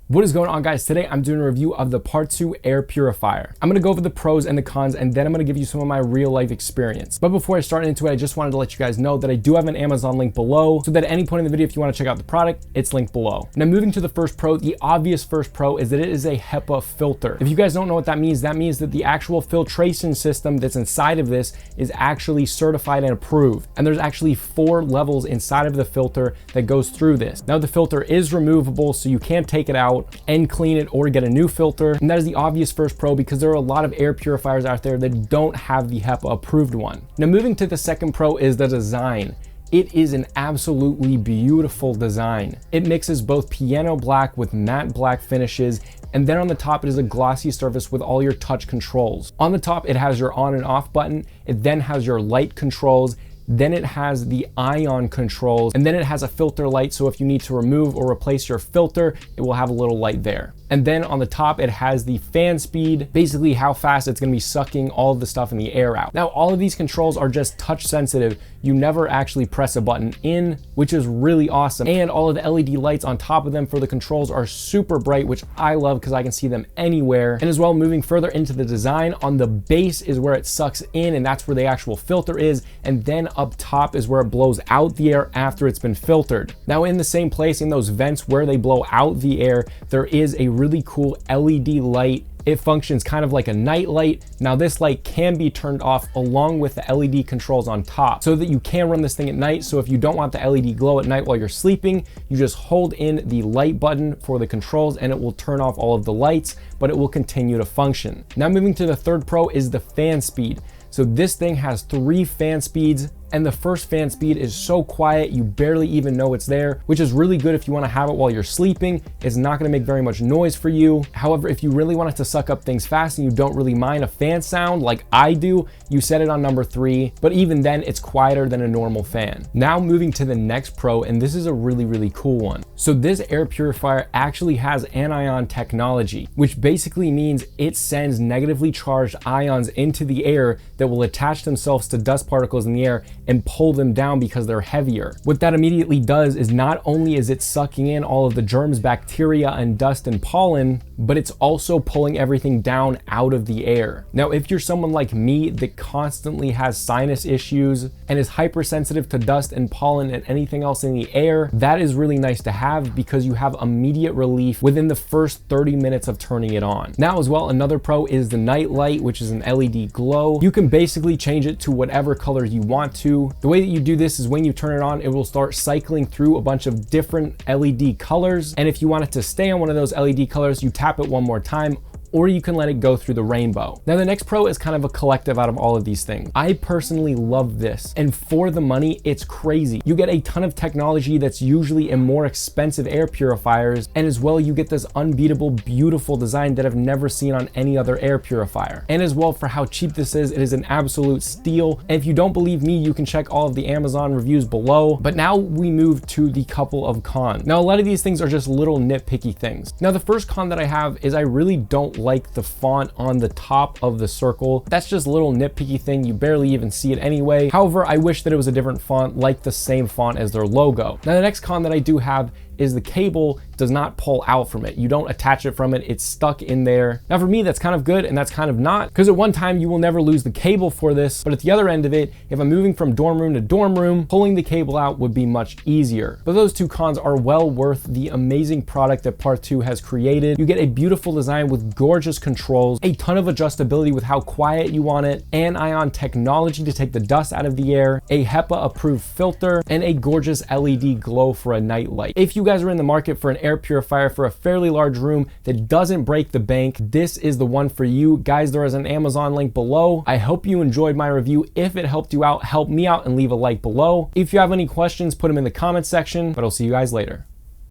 What is going on, guys? Today I'm doing a review of the PARTU air purifier. I'm gonna go over the pros and the cons, and then I'm gonna give you some of my real life experience. But before I start into it, I just wanted to let you guys know that I do have an Amazon link below, so that at any point in the video, if you wanna check out the product, it's linked below. Now moving to the first pro, the obvious first pro is that it is a HEPA filter. If you guys don't know what that means that the actual filtration system that's inside of this is actually certified and approved. And there's actually 4 levels inside of the filter that goes through this. Now the filter is removable, so you can't take it out and clean it or get a new filter. And that is the obvious first pro, because there are a lot of air purifiers out there that don't have the HEPA approved one. Now moving to the second pro is the design. It is an absolutely beautiful design. It mixes both piano black with matte black finishes, and then on the top it is a glossy surface with all your touch controls. On the top it has your on and off button, it then has your light controls, then it has the ion controls, and then it has a filter light, so if you need to remove or replace your filter, it will have a little light there. And then on the top, it has the fan speed, basically how fast it's gonna be sucking all of the stuff in the air out. Now, all of these controls are just touch sensitive. You never actually press a button in, which is really awesome. And all of the LED lights on top of them for the controls are super bright, which I love because I can see them anywhere. And as well, moving further into the design, on the base is where it sucks in, and that's where the actual filter is. And then up top is where it blows out the air after it's been filtered. Now, in the same place, in those vents where they blow out the air, there is a really cool LED light. It functions kind of like a night light. Now this light can be turned off along with the LED controls on top, so that you can run this thing at night. So if you don't want the LED glow at night while you're sleeping, you just hold in the light button for the controls and it will turn off all of the lights, but it will continue to function. Now moving to the third pro is the fan speed. So this thing has 3 fan speeds, and the first fan speed is so quiet you barely even know it's there, which is really good if you want to have it while you're sleeping. It's not going to make very much noise for you. However, if you really want it to suck up things fast and you don't really mind a fan sound like I do, you set it on number 3, but even then it's quieter than a normal fan. Now moving to the next pro, and this is a really cool one. So this air purifier actually has Anion Technology, which basically means it sends negatively charged ions into the air that will attach themselves to dust particles in the air and pull them down because they're heavier. What that immediately does is not only is it sucking in all of the germs, bacteria, and dust and pollen, but it's also pulling everything down out of the air. Now, if you're someone like me that constantly has sinus issues and is hypersensitive to dust and pollen and anything else in the air, that is really nice to have because you have immediate relief within the first 30 minutes of turning it on. Now as well, another pro is the night light, which is an LED glow. You can basically change it to whatever color you want to. The way that you do this is when you turn it on, it will start cycling through a bunch of different LED colors. And if you want it to stay on one of those LED colors, you tap it one more time, or you can let it go through the rainbow. Now the next pro is kind of a collective out of all of these things. I personally love this, and for the money, it's crazy. You get a ton of technology that's usually in more expensive air purifiers, and as well you get this unbeatable, beautiful design that I've never seen on any other air purifier. And as well, for how cheap this is, it is an absolute steal. And if you don't believe me, you can check all of the Amazon reviews below. But now we move to the couple of cons. Now a lot of these things are just little nitpicky things. Now the first con that I have is I really don't like the font on the top of the circle. That's just a little nitpicky thing. You barely even see it anyway. However, I wish that it was a different font, like the same font as their logo. Now the next con that I do have is the cable does not pull out from it. You don't attach it from it, it's stuck in there. Now for me, that's kind of good and that's kind of not, because at one time you will never lose the cable for this, but at the other end of it, if I'm moving from dorm room to dorm room, pulling the cable out would be much easier. But those 2 cons are well worth the amazing product that PARTU has created. You get a beautiful design with gorgeous controls, a ton of adjustability with how quiet you want it, Anion Technology to take the dust out of the air, a HEPA approved filter, and a gorgeous LED glow for a night light. If you guys are in the market for an air purifier for a fairly large room that doesn't break the bank, this is the one for you. Guys, there is an Amazon link below. I hope you enjoyed my review. If it helped you out, help me out and leave a like below. If you have any questions, put them in the comments section, but I'll see you guys later.